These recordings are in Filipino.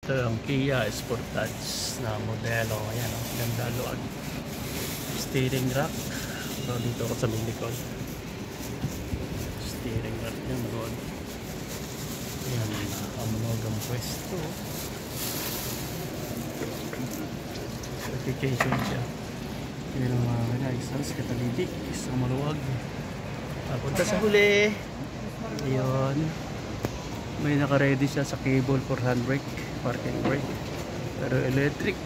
Ito yung Kia Sportage na modelo. Ayan o, ganda luwag. Steering rack. So dito ako sa likod. Steering rack niya luwag. Ayan, nakamunogang pwesto. Certification siya. Ayan ang mga exhaust, catalytic, isang maluwag. Papunta sa huli. Ayan. May naka-ready siya sa cable for handbrake, parking brake. Pero electric.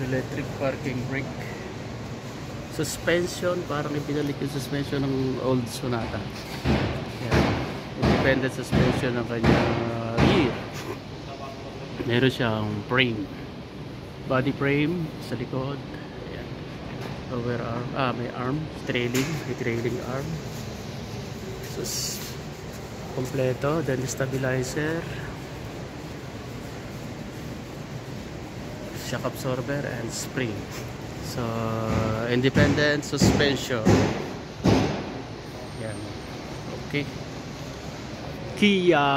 Electric parking brake. Suspension, parang ipinalik yung suspension ng old Sonata. Ayan. Independent suspension ng kanyang rear. Meron siyang frame. Body frame sa likod. Ayan. Lower arm, may arm, trailing, may trailing arm. Sus, kompleto, then stabilizer, shock absorber and spring. So independent suspension. Yan. Okay. Kia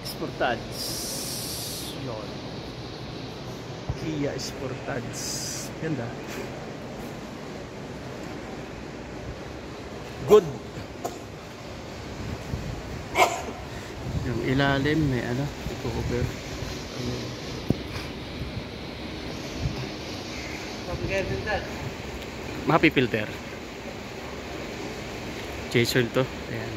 Sportage. Yon. Kia Sportage. Ganda. Good. Yung ilalim may ano, i-cover. Happy filter. Jason to. Ayan.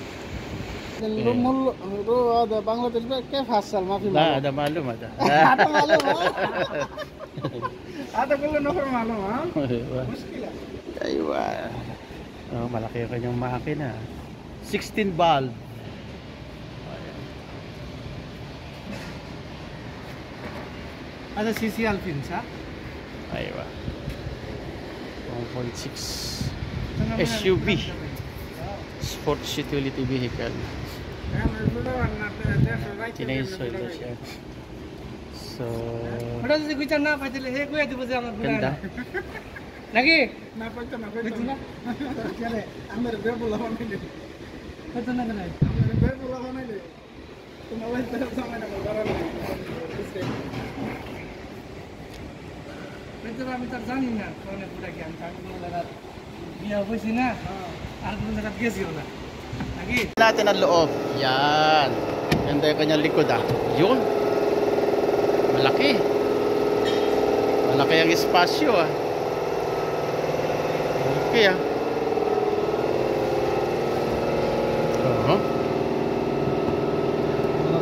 Bangladesh में क्या फास्ट साल माफी Ada मालूम ada. आता मालूम आता कुल नफर मालूम हां मुश्किल है Aywa. Oh, malaki yung kanyang makina. 16 valve. ada CC Alpin sa Aywa. 1.6 SUV. Sports utility vehicle. Tinasoil na siya. So, ganda. lagi napagta na kare amir bebula honile kata na ganay amir bebula honile tumawal ta sama na garan betul kami tak janin na kone pura gyan ta ko lagat biya hoisi na ar ko lagat gesi na lagi natin ang loob. Yan. Ganda yung kanyang likod ah. Yun. Malaki. Malaki ang espasyo ah. Okay ah.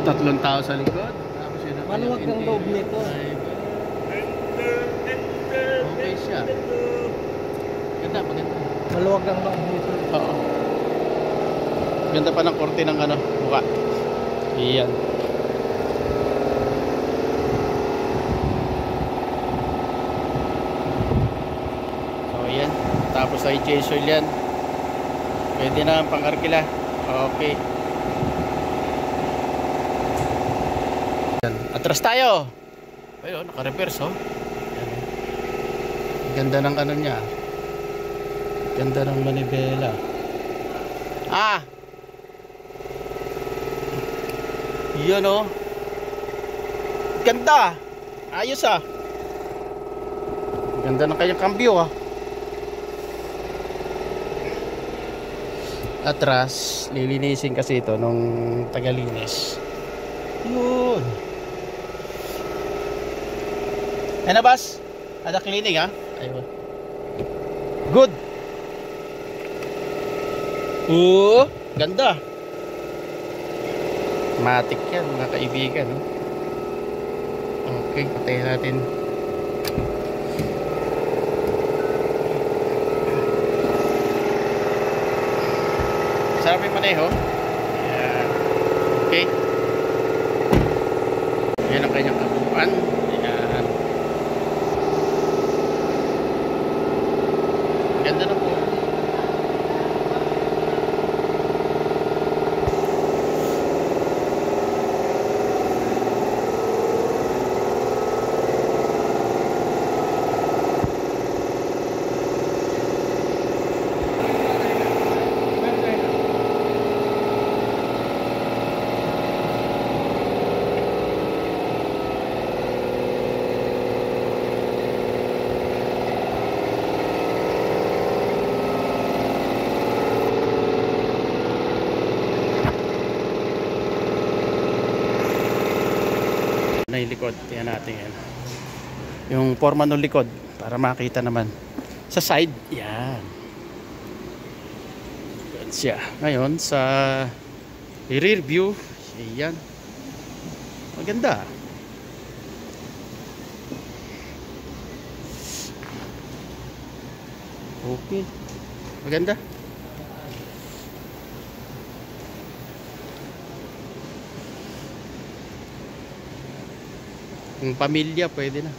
Tatlong tao sa likod. maluwag ang loob nito Okay siya. Ganda, maganda. maluwag ang loob nito Oo. Ganda pa ng korte ng ano, mukha. Iyan. So yan. Tapos ay chaser yan. Pwede na ang pang-arkila. Okay. Yan. Atras tayo. Ayun, naka-reverse oh. Yan. Ganda ng ano niya. Ganda ng manibela. Ah! Yan oh. Ganda. Ayos ah. Ganda ng kanyang kambyo ah. Atras, lilinisin kasi ito nung tagalinis. Yun. Ano bas? Ada cleaning ha? Ayun. Good. Ganda. Matic yan mga kaibigan. Okay, patayin natin. Sarap yung maneho. Ayan. Okay. Yan ang kanyang kabuuan. Ayan. Ganda na po. likod. Tingnan natin yan. Yung forma ng likod para makita naman. Sa side, yan. Yan siya. Ngayon, sa rear view, yan. Maganda. Okay. Maganda. Yung pamilya, pwede na.